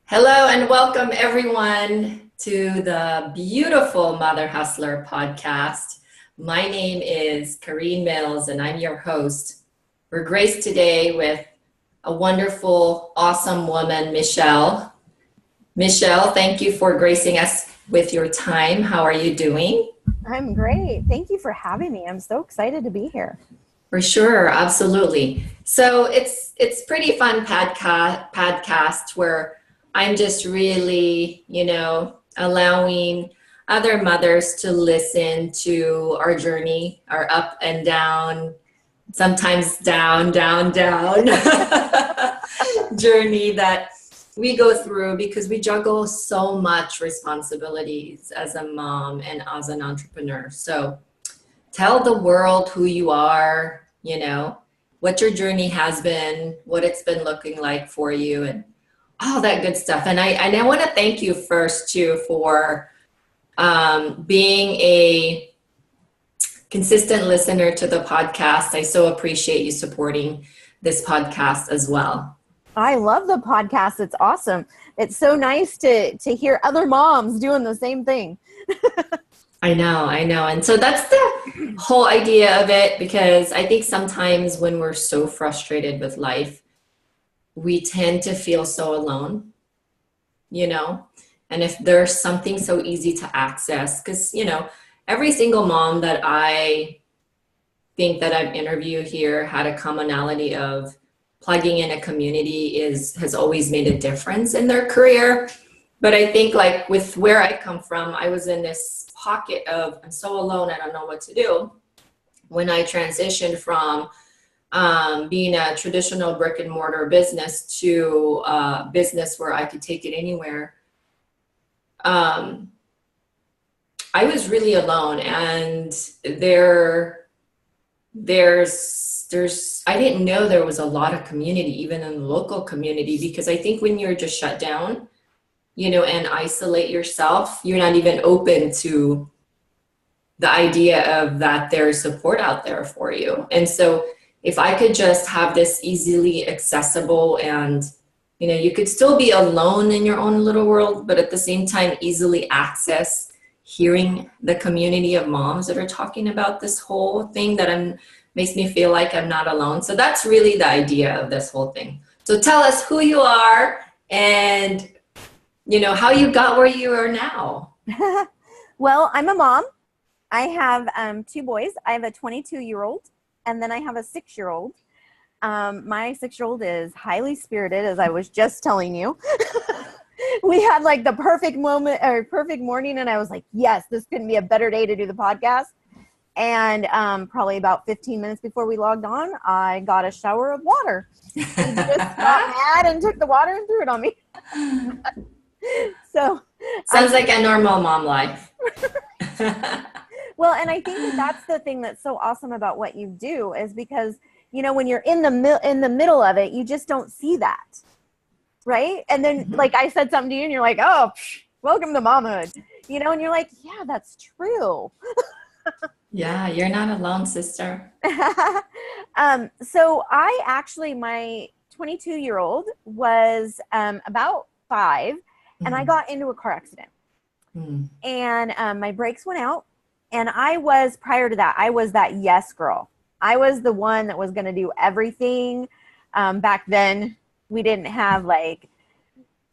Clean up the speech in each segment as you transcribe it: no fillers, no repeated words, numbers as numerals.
Hello and welcome everyone to the beautiful Mother Hustler podcast. My name is Kareen Mills and I'm your host. We're graced today with a wonderful, awesome woman, Michelle. Michelle, thank you for gracing us with your time. How are you doing? I'm great. Thank you for having me. I'm so excited to be here. For sure, absolutely. So it's pretty fun podcast where I'm just really, allowing other mothers to listen to our journey, our up and down, sometimes down, down, down journey that we go through because we juggle so much responsibilities as a mom and as an entrepreneur. So tell the world who you are, what your journey has been, what it's been looking like for you, and all that good stuff. And I want to thank you first, too, for being a consistent listener to the podcast. I so appreciate you supporting this podcast as well. I love the podcast. It's awesome. It's so nice to hear other moms doing the same thing. I know. And so that's the whole idea of it, because I think sometimes when we're so frustrated with life, we tend to feel so alone, and if there's something so easy to access, because, every single mom that I think that I've interviewed here had a commonality of plugging in a community has always made a difference in their career. But I think like with where I come from, I was in this pocket of I'm so alone, I don't know what to do. When I transitioned from being a traditional brick and mortar business to a business where I could take it anywhere, I was really alone. And there's I didn't know there was a lot of community, even in the local community, because I think when you're just shut down, and isolate yourself, you're not even open to the idea of that there's support out there for you. And so if I could just have this easily accessible and, you could still be alone in your own little world, but at the same time, easily access hearing the community of moms that are talking about this whole thing makes me feel like I'm not alone. So that's really the idea of this whole thing. So tell us who you are and how you got where you are now. Well, I'm a mom. I have two boys. I have a 22-year-old, and then I have a 6-year-old. My 6-year-old is highly spirited, as I was just telling you. We had like the perfect moment or perfect morning, and I was like, yes, this couldn't be a better day to do the podcast. And probably about 15 minutes before we logged on, I got a shower of water. He just got mad and took the water and threw it on me. So sounds like a normal mom life. Well, and I think that's the thing that's so awesome about what you do is because, when you're in the middle of it, you just don't see that. Right. And then like I said something to you and you're like, oh, welcome to momhood, and you're like, yeah, that's true. Yeah, you're not alone, sister. So my 22-year-old was about 5, and I got into a car accident. And my brakes went out, and prior to that, I was that yes girl. I was the one that was going to do everything. Back then, we didn't have like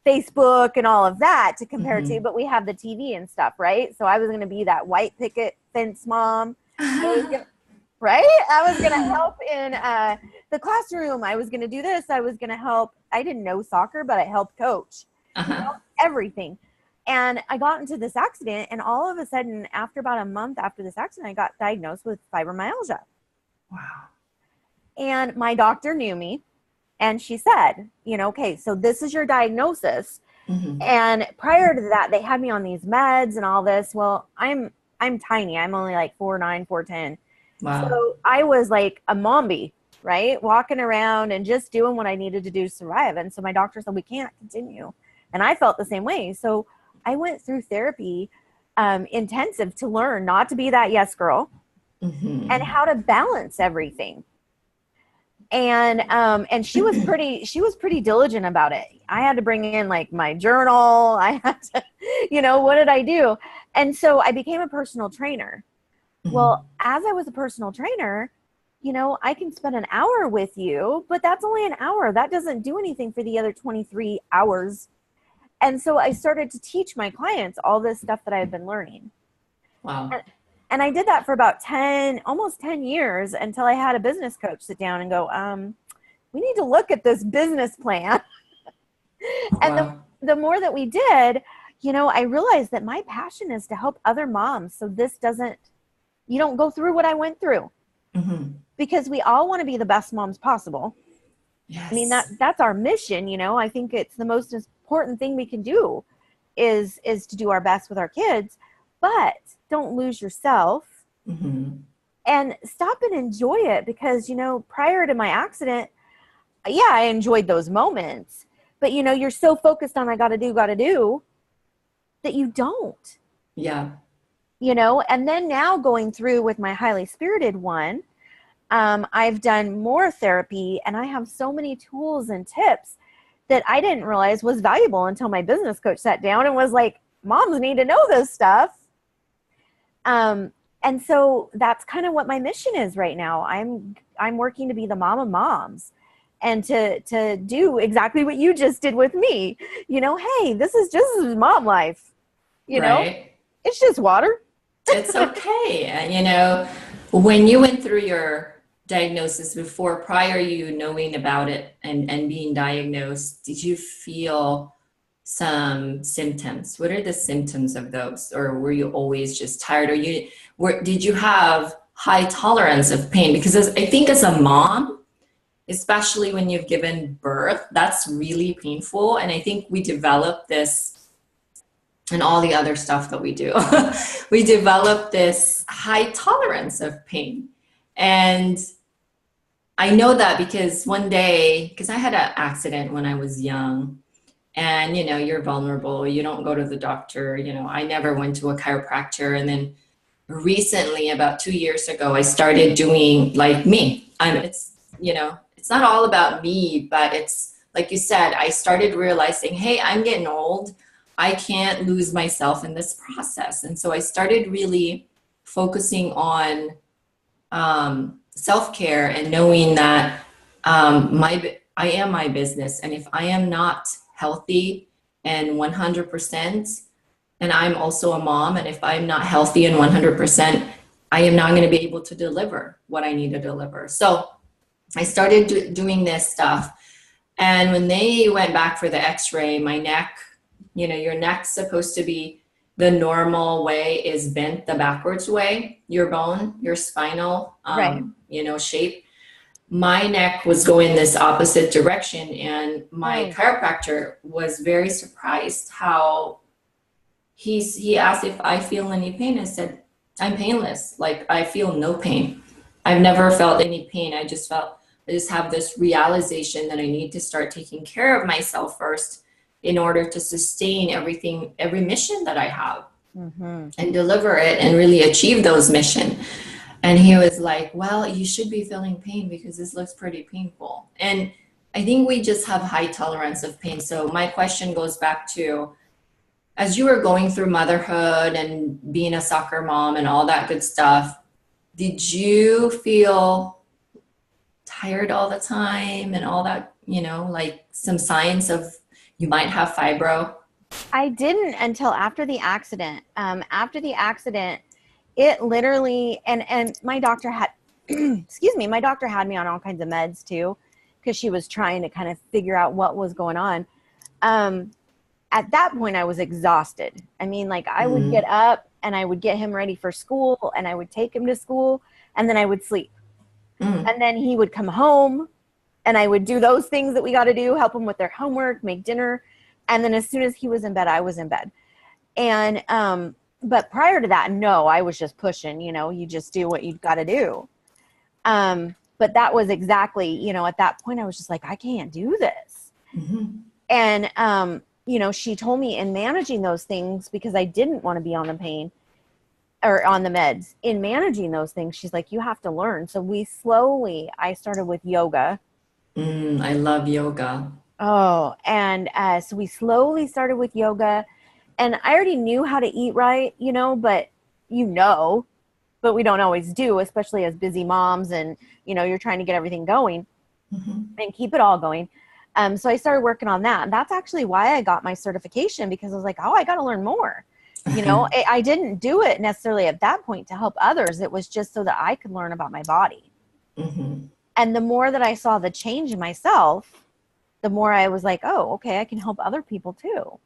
Facebook and all of that to compare to, but we have the TV and stuff, right? So I was going to be that white picket fence mom. Right? I was going to help in the classroom. I was going to do this. I was going to help. I didn't know soccer, but I helped coach. Everything. And I got into this accident, and all of a sudden, after about a month after this accident, I got diagnosed with fibromyalgia. Wow. And my doctor knew me, and she said, okay, so this is your diagnosis. And prior to that, they had me on these meds and all this. Well, I'm tiny. I'm only like 4'9", 4'10". Wow. So I was like a mombi, right? Walking around and just doing what I needed to do to survive. And so my doctor said, we can't continue. And I felt the same way. So I went through therapy intensive to learn not to be that yes girl and how to balance everything. And she was pretty diligent about it. I had to bring in like my journal. I had to, what did I do? And so I became a personal trainer. Well, as I was a personal trainer, I can spend an hour with you, but that's only an hour. That doesn't do anything for the other 23 hours. And so I started to teach my clients all this stuff that I've been learning. Wow. And I did that for about almost 10 years until I had a business coach sit down and go, we need to look at this business plan. And Wow. the more that we did, I realized that my passion is to help other moms. So you don't go through what I went through, because we all want to be the best moms possible. Yes. I mean, that's our mission. I think it's the most important thing we can do is to do our best with our kids, but don't lose yourself and stop and enjoy it. Because, prior to my accident, yeah, I enjoyed those moments, but you're so focused on, I got to do that you don't. Yeah. And then now going through with my highly spirited one, I've done more therapy, and I have so many tools and tips that I didn't realize was valuable until my business coach sat down and was like, moms need to know this stuff. And so that's kind of what my mission is right now. I'm working to be the mom of moms, and to do exactly what you just did with me. Hey, this is just mom life. It's just water. It's okay. And, when you went through your diagnosis prior you knowing about it and being diagnosed, did you feel some symptoms? What are the symptoms of those? Or were you always just tired? Or did you have high tolerance of pain? Because I think as a mom, especially when you've given birth, that's really painful. And I think we develop this, and all the other stuff that we do, we develop this high tolerance of pain. And I know that because one day, because I had an accident when I was young, and you're vulnerable, you don't go to the doctor, I never went to a chiropractor. And then recently, about 2 years ago, I started doing like me. It's not all about me, but it's like you said, I started realizing, hey, I'm getting old. I can't lose myself in this process. And so I started really focusing on self-care and knowing that I am my business. And if I am not healthy and 100%, and I'm also a mom, and if I'm not healthy and 100%, I am not going to be able to deliver what I need to deliver. So I started doing this stuff. And when they went back for the x-ray, my neck, your neck's supposed to be the normal way is bent the backwards way, your bone, your spinal, right. Shape. My neck was going this opposite direction. And my chiropractor was very surprised how he asked if I feel any pain. I said, I'm painless. Like, I feel no pain. I've never felt any pain. I just have this realization that I need to start taking care of myself first in order to sustain every mission that I have and deliver it and really achieve those mission. And he was like, well, you should be feeling pain because this looks pretty painful. And I think we just have high tolerance of pain. So my question goes back to, as you were going through motherhood and being a soccer mom and all that good stuff, did you feel tired all the time and all that, like some signs of you might have fibro? I didn't until after the accident. After the accident, it literally, and my doctor had, my doctor had me on all kinds of meds too, because she was trying to kind of figure out what was going on. At that point, I was exhausted. I mean, like I would get up and I would get him ready for school and I would take him to school and then I would sleep. And then he would come home and I would do those things that we got to do, help them with their homework, make dinner. And then as soon as he was in bed, I was in bed. And, but prior to that, no, I was just pushing, you just do what you've got to do. But that was exactly, at that point I was just like, I can't do this. And, she told me in managing those things, because I didn't want to be on the pain or on the meds, in managing those things, she's like, you have to learn. So I started with yoga. I love yoga. Oh, and so we slowly started with yoga, and I already knew how to eat right, but you know, but we don't always do, especially as busy moms, and you're trying to get everything going and keep it all going. So I started working on that, and that's actually why I got my certification, because I was like, oh, I got to learn more. I didn't do it necessarily at that point to help others. It was just so that I could learn about my body. And the more that I saw the change in myself, the more I was like, oh, okay, I can help other people too.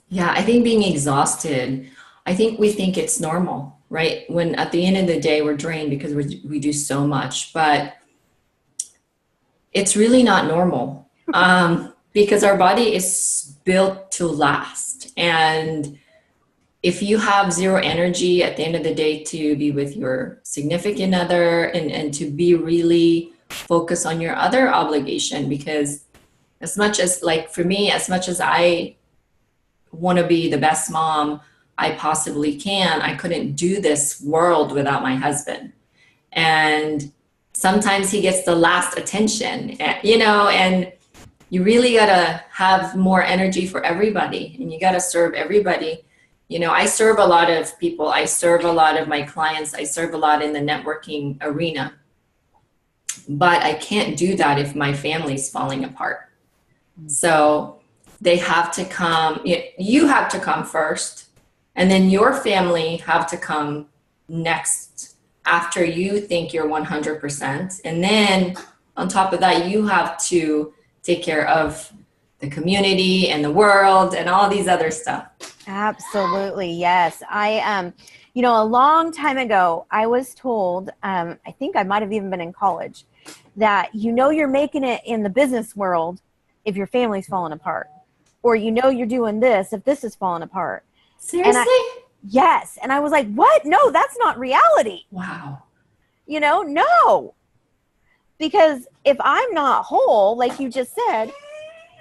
Yeah, I think being exhausted, I think we think it's normal, right? When at the end of the day, we're drained because we do so much, but it's really not normal, because our body is built to last. And if you have zero energy at the end of the day to be with your significant other, and to be really focused on your other obligation, because as much as, like, for me, as much as I want to be the best mom I possibly can, I couldn't do this world without my husband. And sometimes he gets the last attention, and you really got to have more energy for everybody, and you got to serve everybody. I serve a lot of people. I serve a lot of my clients. I serve a lot in the networking arena. But I can't do that if my family's falling apart. So they have to come, you have to come first, and then your family have to come next after you think you're 100%. And then on top of that, you have to take care of the community and the world and all these other stuff. Absolutely. Yes. A long time ago, I was told, I think I might've even been in college, that, you're making it in the business world if your family's falling apart, or, you're doing this if this is falling apart. Seriously? Yes. And I was like, what? No, that's not reality. Wow. No, because if I'm not whole, like you just said,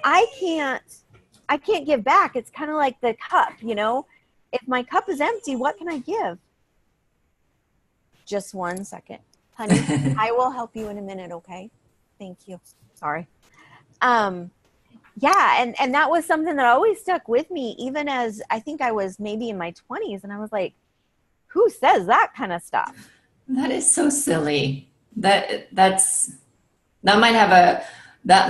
I can't give back. It's kind of like the cup, if my cup is empty, what can I give? Just 1 second, honey. I will help you in a minute. Okay. Thank you. Sorry. Yeah. And that was something that always stuck with me, even as I think I was maybe in my 20s, and I was like, who says that kind of stuff? That is so silly. That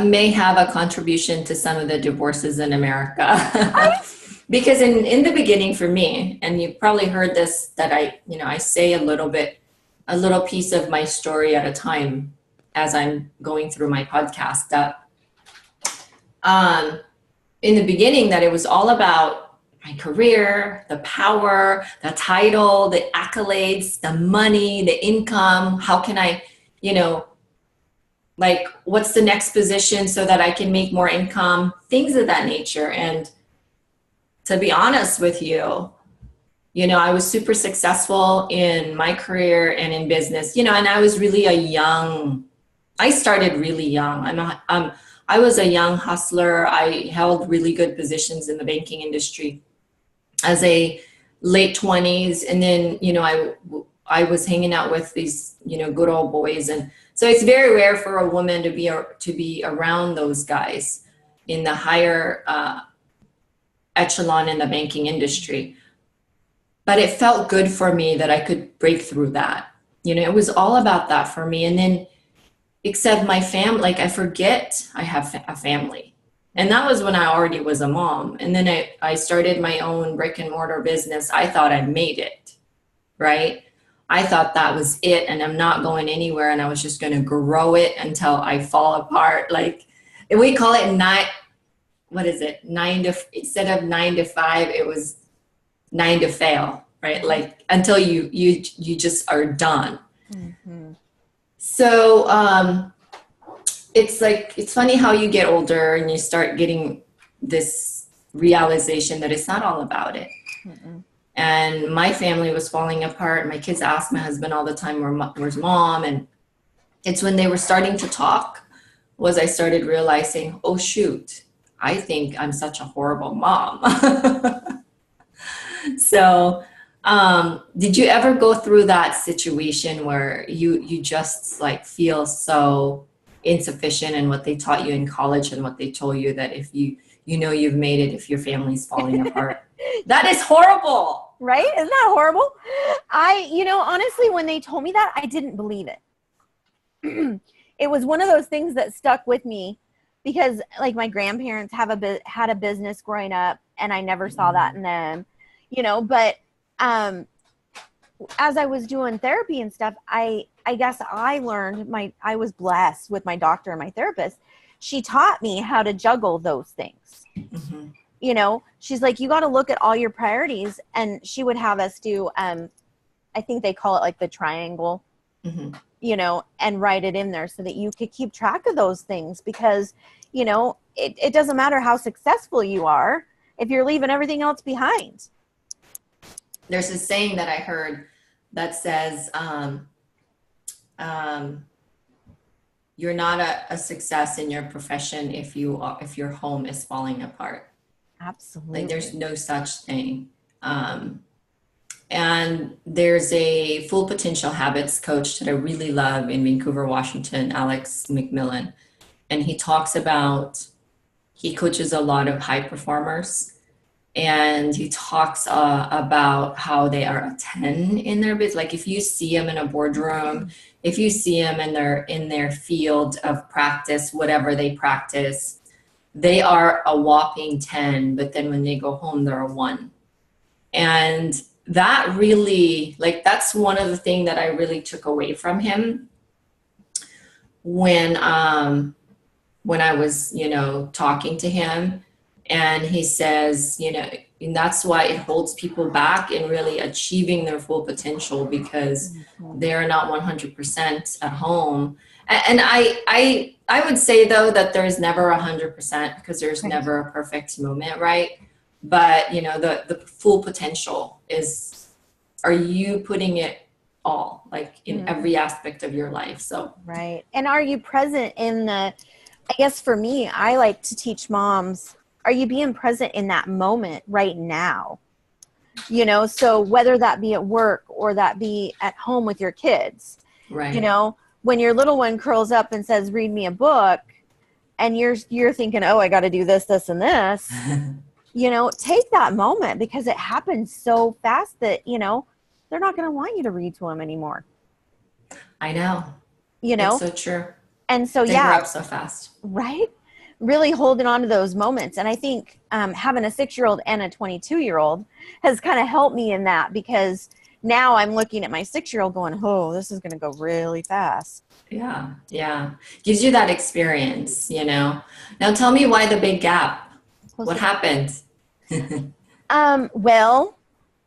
may have a contribution to some of the divorces in America. Because in the beginning for me, and you probably heard this, that I say a little piece of my story at a time as I'm going through my podcast, that in the beginning, that it was all about my career, the power, the title, the accolades, the money, the income. How can I, like, what's the next position so that I can make more income, things of that nature. And to be honest with you, I was super successful in my career and in business, and I was really I started really young. I was a young hustler. I held really good positions in the banking industry as a late 20s. And then, I was hanging out with these, good old boys. And so it's very rare for a woman to be around those guys in the higher echelon in the banking industry. But it felt good for me that I could break through that. It was all about that for me. And then, except my family, like, I forget I have a family. And that was when I already was a mom. And then I started my own brick and mortar business. I thought I made it, right? I thought that was it, and I'm not going anywhere, and I was just going to grow it until I fall apart. Like, we call it instead of 9 to 5, it was 9 to fail, right? Like, until you just are done. Mm-hmm. So it's funny how you get older and you start getting this realization that it's not all about it. Mm-mm. And my family was falling apart. My kids asked my husband all the time, where's mom? And it's when they were starting to talk was I started realizing, oh, shoot, I think I'm such a horrible mom. So did you ever go through that situation where you just, like, feel so insufficient and what they taught you in college and what they told you that if you've made it if your family's falling apart. That is horrible. Right? Isn't that horrible? Honestly, when they told me that, I didn't believe it. It was one of those things that stuck with me because like my grandparents had a business growing up and I never saw that in them, but as I was doing therapy and stuff, I guess I learned I was blessed with my doctor and my therapist. She taught me how to juggle those things. Mm-hmm. She's like, you got to look at all your priorities. And she would have us do, I think they call it like the triangle, mm-hmm. And write it in there so that you could keep track of those things because, it doesn't matter how successful you are if you're leaving everything else behind. There's a saying that I heard that says, you're not a success in your profession if your home is falling apart. Absolutely. Like there's no such thing. And there's a Full Potential Habits coach that I really love in Vancouver, Washington, Alex McMillan. And he coaches a lot of high performers. And he talks about how they are a 10 in their business. Like if you see them in a boardroom, if you see them in their field of practice, whatever they practice, they are a whopping 10, but then when they go home, they're a 1. And that really, that's one of the things that I really took away from him when I was, talking to him. And he says, and that's why it holds people back in really achieving their full potential because they're not 100% at home. And I would say though that there's never 100% because there's never a perfect moment, right? But the full potential is, are you putting it all in every aspect of your life? So right. And are you present in I guess for me, I like to teach moms, are you being present in that moment right now? So whether that be at work or that be at home with your kids, right? When your little one curls up and says, read me a book, and you're thinking, oh, I got to do this, this, and this, take that moment because it happens so fast that, they're not going to want you to read to them anymore. I know. It's so true. And so, they grow up so fast. Right? Really holding on to those moments. And I think having a 6-year-old and a 22-year-old has kind of helped me in that because now I'm looking at my 6-year-old going, oh, this is going to go really fast. Yeah. Yeah. Gives you that experience, Now tell me why the big gap. What happened? My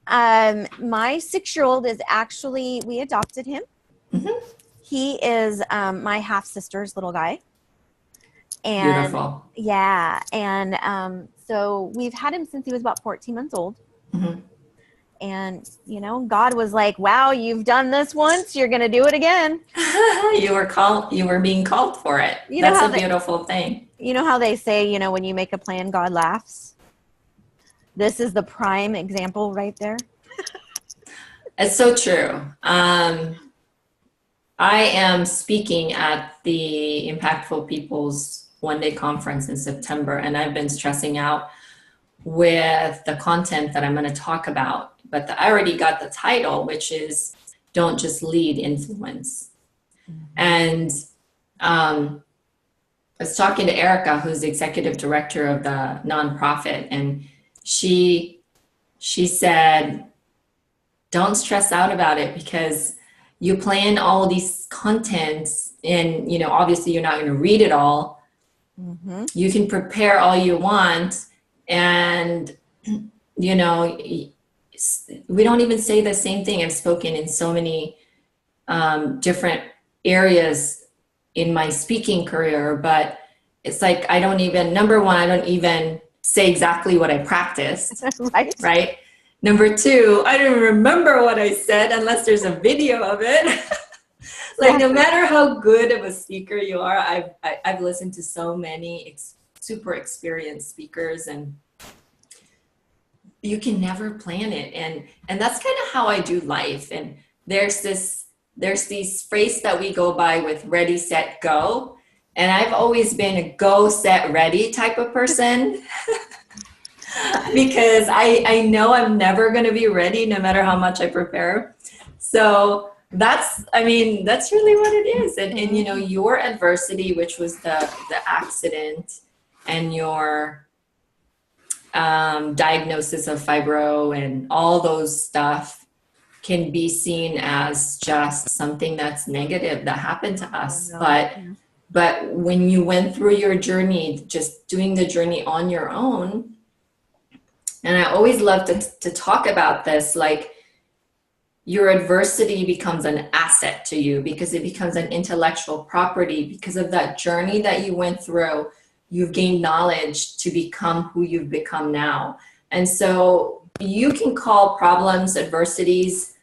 6-year-old is actually, we adopted him. Mm-hmm. He is my half sister's little guy. And beautiful. Yeah. And so we've had him since he was about 14 months old. Mm-hmm. And, God was like, wow, you've done this once. You're going to do it again. You were being called for it. That's a beautiful thing. You know how they say, when you make a plan, God laughs? This is the prime example right there. It's so true. I am speaking at the Impactful People's one-day conference in September, and I've been stressing out with the content that I'm going to talk about. But I already got the title, which is Don't Just Lead, Influence. Mm-hmm. And I was talking to Erica, who's the executive director of the nonprofit, and she said, don't stress out about it because you plan all these contents and, obviously you're not going to read it all. Mm-hmm. You can prepare all you want. And, we don't even say the same thing. I've spoken in so many different areas in my speaking career, but it's like, I don't even say exactly what I practiced. Right. Number 2, I don't remember what I said unless there's a video of it. No matter how good of a speaker you are, I've listened to so many super experienced speakers, and you can never plan it. And that's kind of how I do life. And there's these phrases that we go by with ready, set, go. And I've always been a go, set, ready type of person because I know I'm never going to be ready no matter how much I prepare. So that's really what it is. And you know, your adversity, which was the accident, and your diagnosis of fibro and all those stuff can be seen as just something that's negative that happened to us. But when you went through your journey, just doing the journey on your own, and I always love to talk about this, like, your adversity becomes an asset to you because it becomes an intellectual property. Because of that journey that you went through, you've gained knowledge to become who you've become now. And so you can call problems, adversities,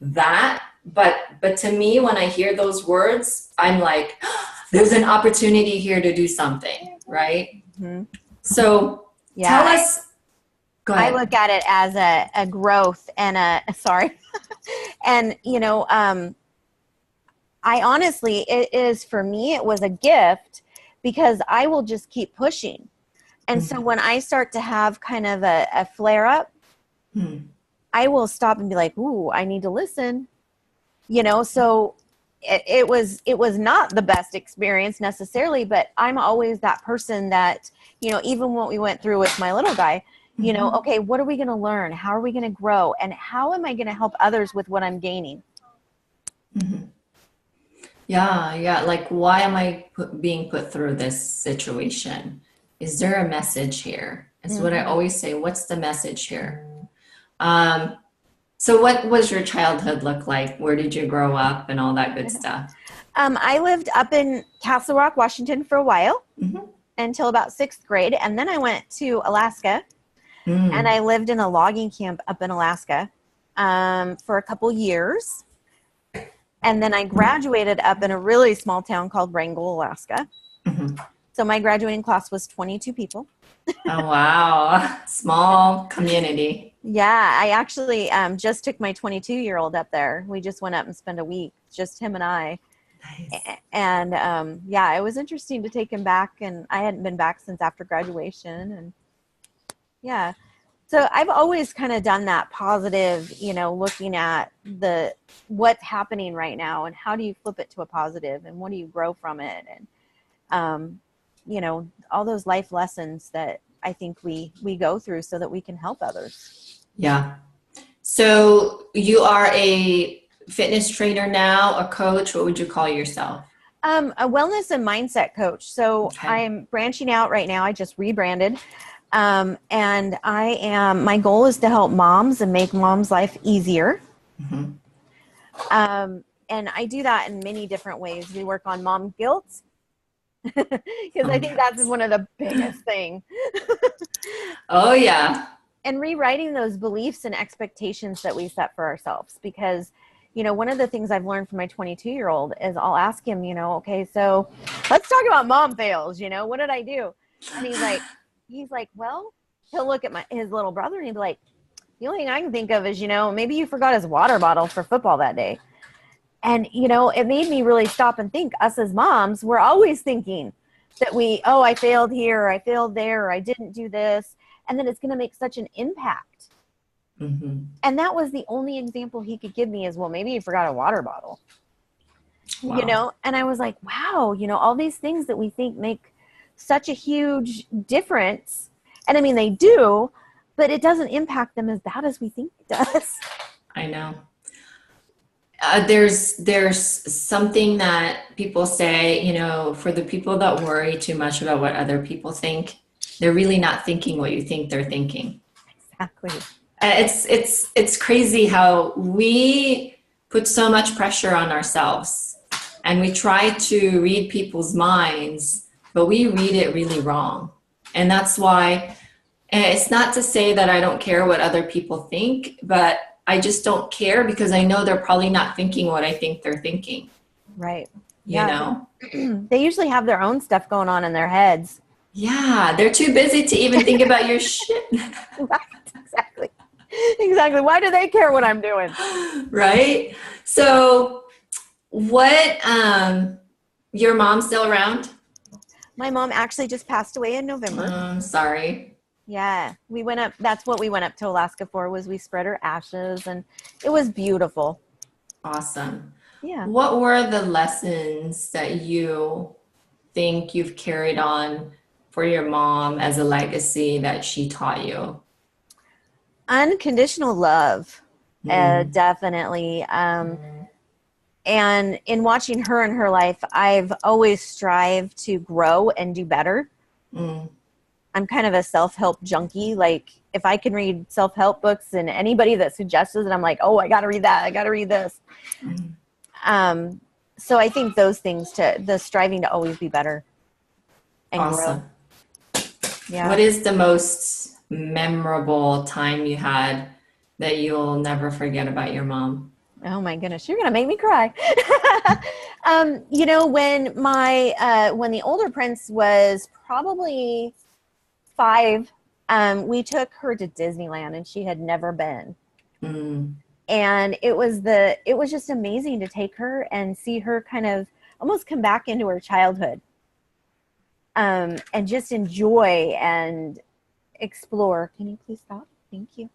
that, but to me, when I hear those words, I'm like, oh, there's an opportunity here to do something, right? Mm-hmm. So tell us. Go ahead. I look at it as a growth and and you know, I honestly, for me, it was a gift because I will just keep pushing. And so when I start to have kind of a flare up, I will stop and be like, ooh, I need to listen, you know? So it was not the best experience necessarily, but I'm always that person that, you know, even what we went through with my little guy, you know, okay, what are we going to learn? How are we going to grow? And how am I going to help others with what I'm gaining? Mm-hmm. Yeah. Like, why am I being put through this situation? Is there a message here? It's what I always say. What's the message here? So what was your childhood look like? Where did you grow up and all that good stuff? I lived up in Castle Rock, Washington for a while until about 6th grade. And then I went to Alaska. And I lived in a logging camp up in Alaska for a couple years. And then I graduated up in a really small town called Wrangell, Alaska. So my graduating class was 22 people. Oh, wow. Small community. Yeah, I actually just took my 22-year-old up there. We just went up and spent a week, just him and I. Nice. And yeah, it was interesting to take him back. And I hadn't been back since after graduation. And yeah. So I've always kind of done that positive, you know, looking at what's happening right now and how do you flip it to a positive and what do you grow from it? And, you know, all those life lessons that I think we go through so that we can help others. Yeah. So you are a fitness trainer now, a coach. What would you call yourself? A wellness and mindset coach. So I'm branching out right now. I just rebranded. And my goal is to help moms and make moms' life easier. And I do that in many different ways. We work on mom guilt because I think that's one of the biggest things. Oh, yeah. And rewriting those beliefs and expectations that we set for ourselves. Because, you know, one of the things I've learned from my 22-year-old is I'll ask him, you know, okay, so let's talk about mom fails. You know, what did I do? And he's like, well, he'll look at his little brother and he'd be like, the only thing I can think of is, you know, maybe you forgot his water bottle for football that day. And, you know, it made me really stop and think. Us as moms, we're always thinking that I failed here, or I failed there, or I didn't do this. And then it's going to make such an impact. And that was the only example he could give me is, well, maybe you forgot a water bottle. Wow. You know, and I was like, wow, you know, all these things that we think make such a huge difference. And I mean, they do, but it doesn't impact them as bad as we think it does. I know. There's something that people say, you know, for the people that worry too much about what other people think, they're really not thinking what you think they're thinking. Exactly. It's crazy how we put so much pressure on ourselves and we try to read people's minds, but we read it really wrong. And that's why it's not to say that I don't care what other people think, but I just don't care because I know they're probably not thinking what I think they're thinking. Right. You know? They usually have their own stuff going on in their heads. Yeah. They're too busy to even think about your shit. Right. Exactly. Why do they care what I'm doing? Right. So what, your mom's still around? My mom actually just passed away in November. Sorry. Yeah, we went up. That's what we went up to Alaska for, was we spread her ashes, and it was beautiful. Awesome. Yeah. What were the lessons that you think you've carried on for your mom as a legacy that she taught you? Unconditional love, definitely. And in watching her in her life, I've always strived to grow and do better. I'm kind of a self-help junkie. Like, if I can read self-help books and anybody that suggests it, I'm like, oh, I got to read that. I got to read this. So I think those things, the striving to always be better and Awesome. grow. Yeah. What is the most memorable time you had that you'll never forget about your mom? Oh my goodness, you're gonna make me cry. You know, when the older prince was probably 5, we took her to Disneyland, and she had never been. And it was just amazing to take her and see her kind of almost come back into her childhood, and just enjoy and explore. Can you please stop? Thank you.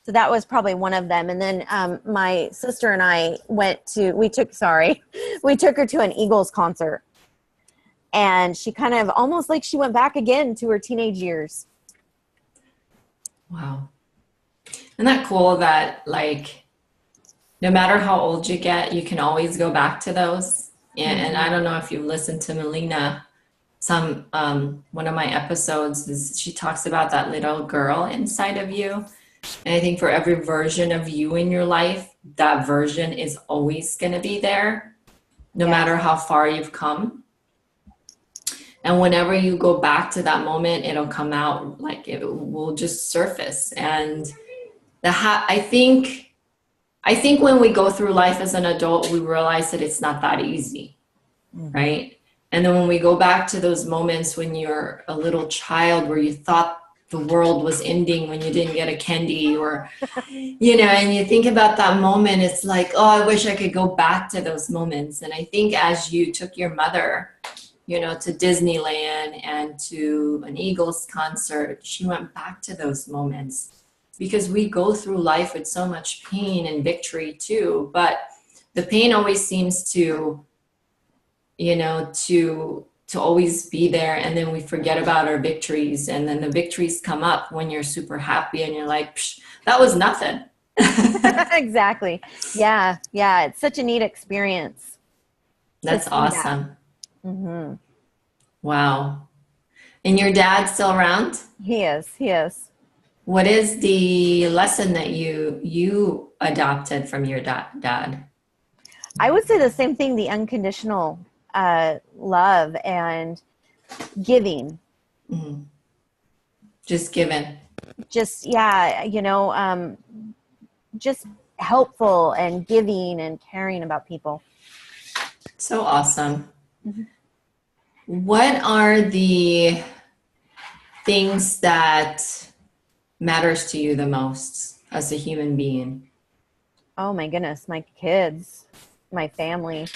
So that was probably one of them. And then my sister and I we took her to an Eagles concert. And she kind of almost like she went back again to her teenage years. Wow. Isn't that cool that, like, no matter how old you get, you can always go back to those? And I don't know if you've listened to Melina, one of my episodes is she talks about that little girl inside of you. And I think for every version of you in your life, that version is always going to be there, no matter how far you've come. And whenever you go back to that moment, it'll come out, like it will just surface. And I think when we go through life as an adult, we realize that it's not that easy, right? And then when we go back to those moments when you're a little child where you thought the world was ending when you didn't get a candy, or, you know, and you think about that moment, it's like, oh, I wish I could go back to those moments. And I think as you took your mother, you know, to Disneyland and to an Eagles concert, she went back to those moments, because we go through life with so much pain and victory too. But the pain always seems to, you know, to always be there, and then we forget about our victories, and then the victories come up when you're super happy and you're like, psh, that was nothing. Exactly. Yeah, it's such a neat experience. That's awesome. Wow. And your dad's still around? He is. What is the lesson that you adopted from your dad? I would say the same thing, the unconditional love and giving. Just giving. Just, you know, just helpful and giving and caring about people. So awesome. What are the things that matters to you the most as a human being? Oh my goodness, my kids, my family.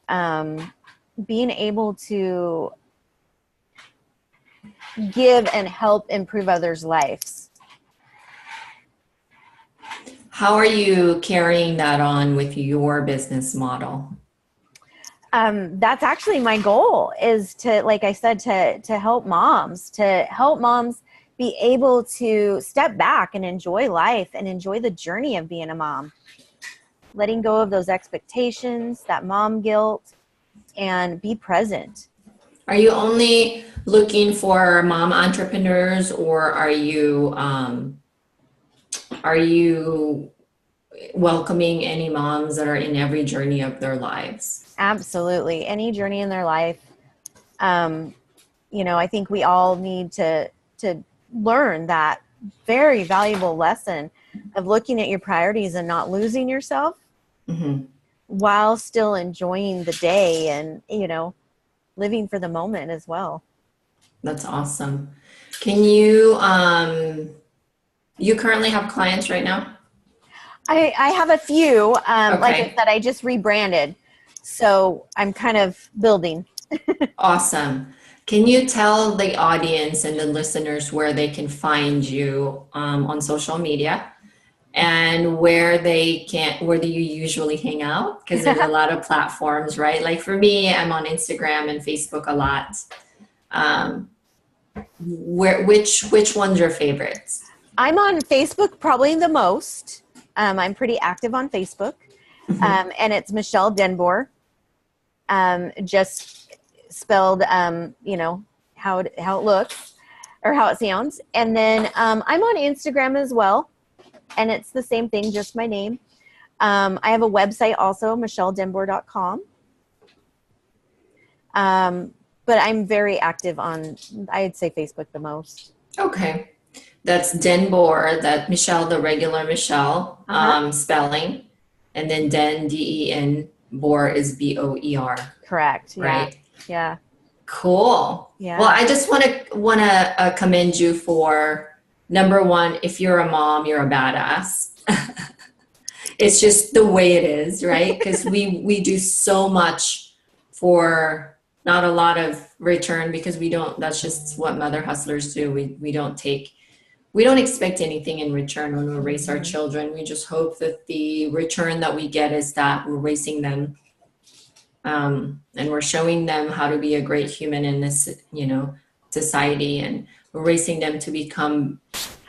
Being able to give and help improve others' lives. How are you carrying that on with your business model? That's actually my goal, is to, like I said, to help moms be able to step back and enjoy life and enjoy the journey of being a mom. Letting go of those expectations, that mom guilt, and be present. Are you only looking for mom entrepreneurs, or are you welcoming any moms that are in every journey of their lives? Absolutely. Any journey in their life. You know, I think we all need to learn that very valuable lesson of looking at your priorities and not losing yourself while still enjoying the day and, you know, living for the moment as well. That's awesome. Can you, you currently have clients right now? I have a few. Like I said, I just rebranded. So I'm kind of building. Awesome. Can you tell the audience and the listeners where they can find you on social media and where do you usually hang out? Because there's a lot of platforms, right? Like for me, I'm on Instagram and Facebook a lot. Um, which one's your favorites? I'm on Facebook probably the most. I'm pretty active on Facebook. And it's Michelle Den Boer. Just spelled, how it looks or how it sounds. And then I'm on Instagram as well. And it's the same thing, just my name. I have a website also, michelledenboer.com. But I'm very active on, I'd say Facebook the most. Okay. That's Den Boer, that Michelle, the regular Michelle, spelling. And then Den, Den, Boer is Boer. Correct. Right? Yeah. Cool. Yeah. Well, I just want to commend you for, number one, if you're a mom, you're a badass. It's just the way it is, right? Because we do so much for not a lot of return, because that's just what mother hustlers do. We don't expect anything in return when we raise our children. We just hope that the return that we get is that we're raising them, and we're showing them how to be a great human in this, society, and we're raising them to become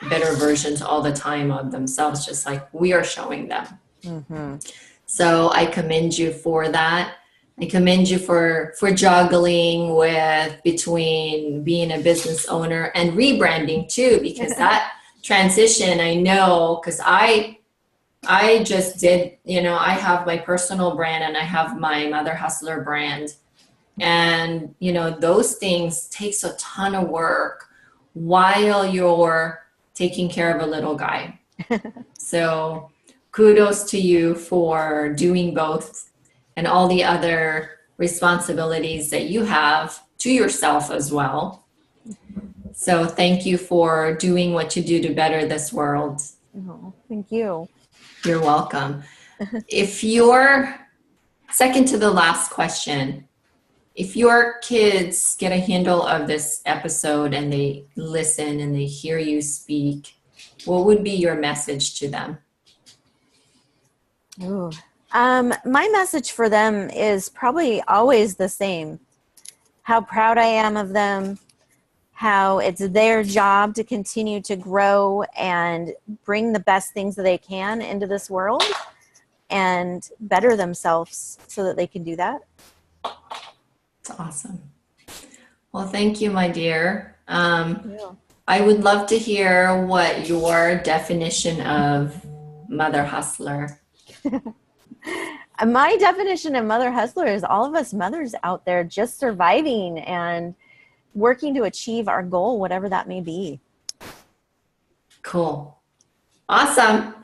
better versions all the time of themselves, just like we are showing them. So I commend you for that. I commend you for juggling between being a business owner and rebranding too, because that transition, I know, because I just did, I have my personal brand and I have my Mother Hustler brand. And, those things takes a ton of work while you're taking care of a little guy. So kudos to you for doing both and all the other responsibilities that you have to yourself as well. So thank you for doing what you do to better this world. Oh, thank you. You're welcome. If you're, second to the last question, if your kids get a handle of this episode and they listen and they hear you speak, what would be your message to them? Ooh. My message for them is probably always the same. How proud I am of them, how it's their job to continue to grow and bring the best things that they can into this world and better themselves so that they can do that. That's awesome. Well, thank you, my dear. I would love to hear what your definition of mother hustler. My definition of mother hustler is all of us mothers out there just surviving and working to achieve our goal, whatever that may be. Cool. Awesome.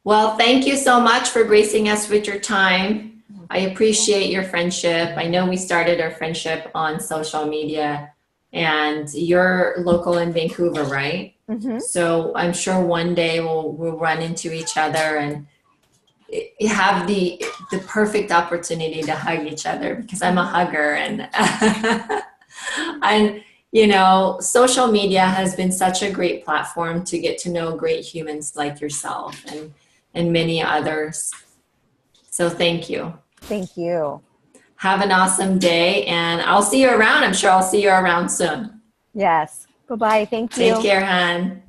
Well, thank you so much for gracing us with your time. I appreciate your friendship. I know we started our friendship on social media, and you're local in Vancouver, right? So I'm sure one day we'll run into each other and have the perfect opportunity to hug each other, because I'm a hugger, and and social media has been such a great platform to get to know great humans like yourself and many others. So thank you. Thank you. Have an awesome day, and I'll see you around. I'm sure I'll see you around soon. Yes. Bye-bye. Thank you. Take care, hon.